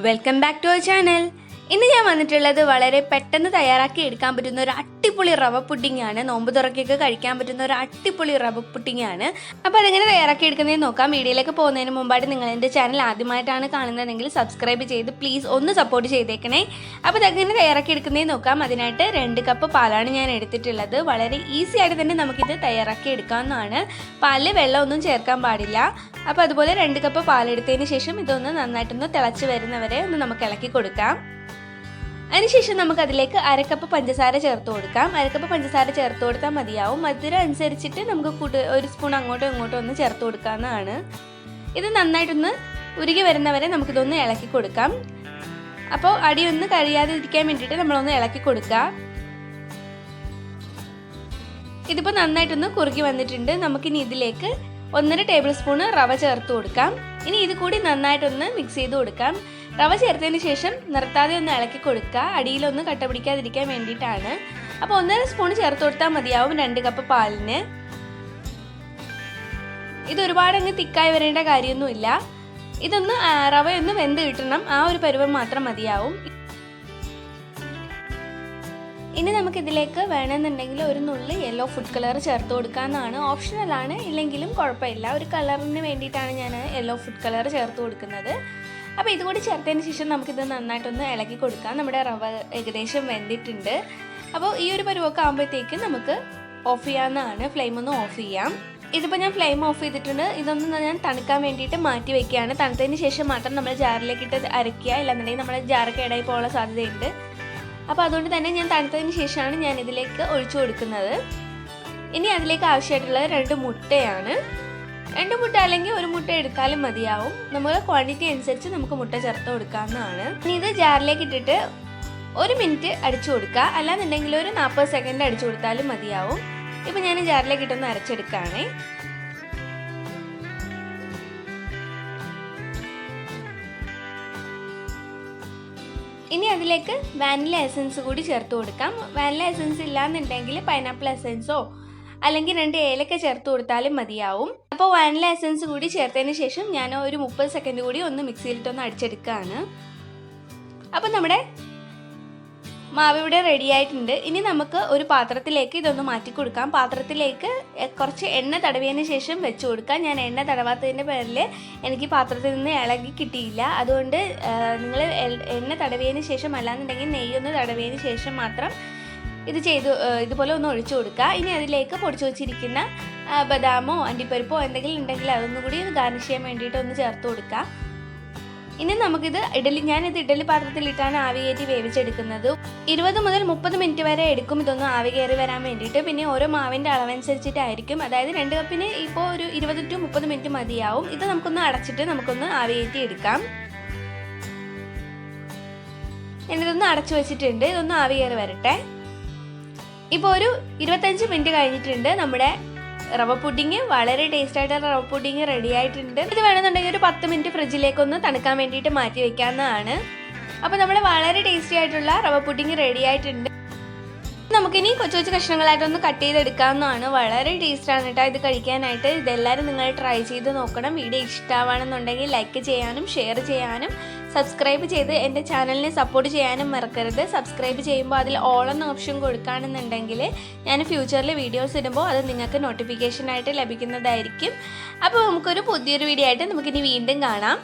Welcome back to our channel. ഇന്ന് ഞാൻ വന്നിട്ടുള്ളത് വളരെ പെട്ടെന്ന് തയ്യാറാക്കി എടുക്കാൻ പറ്റുന്ന ഒരു അടിപൊളി റവ പുഡിംഗ് ആണ്. നോമ്പ് തുറക്കൊക്കെ കഴിക്കാൻ പറ്റുന്ന ഒരു അടിപൊളി റവ പുഡിംഗ് ആണ്. അപ്പോൾ അതെങ്ങനെ തയ്യാറാക്കി എടുക്കുന്നതെന്ന് നോക്കാം. വീഡിയോയിലേക്ക് പോകുന്നതിന് മുമ്പായിട്ട് നിങ്ങൾ എൻ്റെ ചാനൽ ആദ്യമായിട്ടാണ് കാണുന്നതെങ്കിൽ സബ്സ്ക്രൈബ് ചെയ്ത് പ്ലീസ് ഒന്ന് സപ്പോർട്ട് ചെയ്തേക്കണേ. അപ്പോൾ അതെങ്ങനെ തയ്യാറാക്കി എടുക്കുന്നതെന്ന് നോക്കാം. അതിനായിട്ട് 2 കപ്പ് പാലാണ് ഞാൻ എടുത്തിട്ടുള്ളത്. വളരെ ഈസി ആയിട്ട് തന്നെ നമുക്കിത് തയ്യാറാക്കി എടുക്കാവുന്നതാണ്. പാലിൽ വെള്ളമൊന്നും ചേർക്കാൻ പാടില്ല. അപ്പോൾ അതുപോലെ 2 കപ്പ് പാലെടുത്തതിന് ശേഷം ഇതൊന്ന് നന്നായിട്ടൊന്ന് തിളച്ച് വരുന്നവരെ ഒന്ന് നമുക്ക് ഇളക്കി കൊടുക്കാം. അതിനുശേഷം നമുക്ക് അതിലേക്ക് 1/2 കപ്പ് പഞ്ചസാര ചേർത്ത് കൊടുക്കാം. 1/2 കപ്പ് പഞ്ചസാര ചേർത്ത് കൊടുത്താൽ മതിയാവും. മധുരം അനുസരിച്ചിട്ട് നമുക്ക് 1 സ്പൂൺ അങ്ങോട്ടും ഇങ്ങോട്ടും ഒന്ന് ചേർത്ത് കൊടുക്കാവുന്നതാണ്. ഇത് നന്നായിട്ടൊന്ന് ഉരുകി വരുന്നവരെ നമുക്കിതൊന്ന് ഇളക്കി കൊടുക്കാം. അപ്പോൾ അടിയൊന്ന് കഴിയാതെ ഇരിക്കാൻ വേണ്ടിയിട്ട് നമ്മളൊന്ന് ഇളക്കി കൊടുക്കുക. ഇതിപ്പോൾ നന്നായിട്ടൊന്ന് കുറുകി വന്നിട്ടുണ്ട്. നമുക്കിനി ഇതിലേക്ക് 1.5 ടേബിൾ സ്പൂണ് റവ ചേർത്ത് കൊടുക്കാം. ഇനി ഇത് കൂടി നന്നായിട്ടൊന്ന് മിക്സ് ചെയ്ത് കൊടുക്കാം. റവ ചേർത്തതിന് ശേഷം നിർത്താതെ ഒന്ന് ഇളക്കി കൊടുക്കുക. അടിയിലൊന്ന് കട്ട പിടിക്കാതിരിക്കാൻ വേണ്ടിയിട്ടാണ്. അപ്പോൾ 1.5 സ്പൂൺ ചേർത്ത് കൊടുത്താൽ മതിയാവും 2 കപ്പ് പാലിന്. ഇത് ഒരുപാട് അങ്ങ് തിക്കായി വരേണ്ട കാര്യമൊന്നുമില്ല. ഇതൊന്ന് റവയൊന്ന് വെന്ത് കിട്ടണം, ആ ഒരു പരുവം മാത്രം മതിയാവും. ഇനി നമുക്കിതിലേക്ക് വേണമെന്നുണ്ടെങ്കിൽ ഒരു നുള്ളി യെല്ലോ ഫുഡ് കളർ ചേർത്ത് കൊടുക്കാവുന്നതാണ്. ഓപ്ഷണലാണ്, ഇല്ലെങ്കിലും കുഴപ്പമില്ല. ഒരു കളറിന് വേണ്ടിയിട്ടാണ് ഞാൻ യെല്ലോ ഫുഡ് കളർ ചേർത്ത് കൊടുക്കുന്നത്. അപ്പോൾ ഇതുകൂടി ചേർത്തതിന് ശേഷം നമുക്കിത് നന്നായിട്ടൊന്ന് ഇളക്കി കൊടുക്കാം. നമ്മുടെ റവ ഏകദേശം വെന്തിട്ടുണ്ട്. അപ്പോൾ ഈ ഒരു പരുവൊക്കെ ആകുമ്പോഴത്തേക്ക് നമുക്ക് ഓഫ് ചെയ്യാവുന്നതാണ്. ഫ്ലെയിം ഒന്ന് ഓഫ് ചെയ്യാം. ഇതിപ്പോൾ ഞാൻ ഫ്ലെയിം ഓഫ് ചെയ്തിട്ടുണ്ട്. ഇതൊന്ന് ഞാൻ തണുക്കാൻ വേണ്ടിയിട്ട് മാറ്റി വയ്ക്കുകയാണ്. തണുത്തതിന് ശേഷം മാത്രം നമ്മൾ ജാറിലേക്ക് ഇട്ട് അരയ്ക്കുക, ഇല്ലെന്നുണ്ടെങ്കിൽ നമ്മുടെ ജാറ് കേടായി പോകാനുള്ള സാധ്യതയുണ്ട്. അപ്പോൾ അതുകൊണ്ട് തന്നെ ഞാൻ തണുത്തതിന് ശേഷമാണ് ഞാൻ ഇതിലേക്ക് ഒഴിച്ചു കൊടുക്കുന്നത്. ഇനി അതിലേക്ക് ആവശ്യമായിട്ടുള്ളത് 2 മുട്ടയാണ്. 2 മുട്ട അല്ലെങ്കിൽ 1 മുട്ട എടുത്താലും മതിയാവും. നമുക്ക് ക്വാണ്ടിറ്റി അനുസരിച്ച് നമുക്ക് മുട്ട ചേർത്ത് കൊടുക്കാവുന്നതാണ്. ഇനി ഇത് ജാറിലേക്ക് ഇട്ടിട്ട് 1 മിനിറ്റ് അടിച്ചു കൊടുക്കുക, അല്ലാന്നുണ്ടെങ്കിൽ ഒരു 40 സെക്കൻഡ് അടിച്ചു കൊടുത്താലും മതിയാവും. ഇപ്പം ഞാൻ ജാറിലേക്ക് ഇട്ടൊന്ന് അരച്ചെടുക്കുകയാണേ. ഇനി അതിലേക്ക് വാനില എസൻസ് കൂടി ചേർത്ത് കൊടുക്കാം. വാനില എസൻസ് ഇല്ലാന്നുണ്ടെങ്കിൽ പൈനാപ്പിൾ എസൻസോ അല്ലെങ്കിൽ 2 ഏലക്ക ചേർത്ത് കൊടുത്താലും മതിയാവും. അപ്പോൾ വാനില എസൻസ് കൂടി ചേർത്തതിന് ശേഷം ഞാൻ ഒരു 30 സെക്കൻഡ് കൂടി ഒന്ന് മിക്സിയിലിട്ടൊന്ന് അടിച്ചെടുക്കുകയാണ്. അപ്പോൾ നമ്മുടെ മാവ് ഇവിടെ റെഡി ആയിട്ടുണ്ട്. ഇനി നമുക്ക് ഒരു പാത്രത്തിലേക്ക് ഇതൊന്ന് മാറ്റി കൊടുക്കാം. പാത്രത്തിലേക്ക് കുറച്ച് എണ്ണ തടവിയതിന് ശേഷം വെച്ച് കൊടുക്കാം. ഞാൻ എണ്ണ തടവാത്തതിൻ്റെ പേരിൽ എനിക്ക് പാത്രത്തിൽ നിന്ന് ഇളകി കിട്ടിയില്ല. അതുകൊണ്ട് നിങ്ങൾ എണ്ണ തടവിയതിന് ശേഷം, അല്ലാന്നുണ്ടെങ്കിൽ നെയ്യൊന്ന് തടവിയതിന് ശേഷം മാത്രം ഇത് ഇതുപോലെ ഒന്ന് ഒഴിച്ചു കൊടുക്കുക. ഇനി അതിലേക്ക് പൊടിച്ചു വെച്ചിരിക്കുന്ന ബദാമോ അണ്ടിപ്പരിപ്പോ എന്തെങ്കിലും ഉണ്ടെങ്കിൽ അതൊന്നും കൂടി ഗാർണിഷ് ചെയ്യാൻ വേണ്ടിയിട്ട് ഒന്ന് ചേർത്ത് കൊടുക്കുക. ഇനി നമുക്കിത് ഞാനിത് ഇഡ്ഡലി പാത്രത്തിലിട്ടാണ് ആവി കയറ്റി വേവിച്ചെടുക്കുന്നത്. 20 മുതൽ 30 മിനിറ്റ് വരെ എടുക്കും ഇതൊന്ന് ആവി കയറി വരാൻ വേണ്ടിയിട്ട്. പിന്നെ ഓരോ മാവിൻ്റെ അളവനുസരിച്ചിട്ടായിരിക്കും. അതായത് 2 കപ്പിന് ഇപ്പോൾ ഒരു 20 to 30 മിനിറ്റ് മതിയാവും. ഇത് നമുക്കൊന്ന് അടച്ചിട്ട് നമുക്കൊന്ന് ആവി കയറ്റി എടുക്കാം. ഞാനിതൊന്ന് അടച്ചു വെച്ചിട്ടുണ്ട്. ഇതൊന്ന് ആവി കയറി വരട്ടെ. ഇപ്പോൾ ഒരു 25 മിനിറ്റ് കഴിഞ്ഞിട്ടുണ്ട്. നമ്മുടെ റവ പുഡിങ്, വളരെ ടേസ്റ്റ് ആയിട്ടുള്ള റവ പുഡിങ് റെഡി ആയിട്ടുണ്ട്. ഇത് വേണമെന്നുണ്ടെങ്കിൽ ഒരു 10 മിനിറ്റ് ഫ്രിഡ്ജിലേക്കൊന്ന് തണുക്കാൻ വേണ്ടിയിട്ട് മാറ്റി വെക്കാവുന്നതാണ്. അപ്പോൾ നമ്മുടെ വളരെ ടേസ്റ്റി ആയിട്ടുള്ള റവ പുഡിങ് റെഡി ആയിട്ടുണ്ട്. നമുക്കിനി കൊച്ചു കൊച്ചു കഷ്ണങ്ങളായിട്ടൊന്ന് കട്ട് ചെയ്തെടുക്കാവുന്നതാണ്. വളരെ ടേസ്റ്റാണ് കേട്ടോ ഇത് കഴിക്കാനായിട്ട്. ഇതെല്ലാവരും നിങ്ങൾ ട്രൈ ചെയ്ത് നോക്കണം. വീഡിയോ ഇഷ്ടമാണെന്നുണ്ടെങ്കിൽ ലൈക്ക് ചെയ്യാനും ഷെയർ ചെയ്യാനും സബ്സ്ക്രൈബ് ചെയ്ത് എൻ്റെ ചാനലിനെ സപ്പോർട്ട് ചെയ്യാനും മറക്കരുത്. സബ്സ്ക്രൈബ് ചെയ്യുമ്പോൾ അതിൽ ഓൾ എന്ന ഓപ്ഷൻ കൊടുക്കുകയാണെന്നുണ്ടെങ്കിൽ ഞാൻ ഫ്യൂച്ചറിൽ വീഡിയോസ് ഇടുമ്പോൾ അത് നിങ്ങൾക്ക് നോട്ടിഫിക്കേഷനായിട്ട് ലഭിക്കുന്നതായിരിക്കും. അപ്പോൾ നമുക്കൊരു പുതിയൊരു വീഡിയോ ആയിട്ട് നമുക്കിനി വീണ്ടും കാണാം.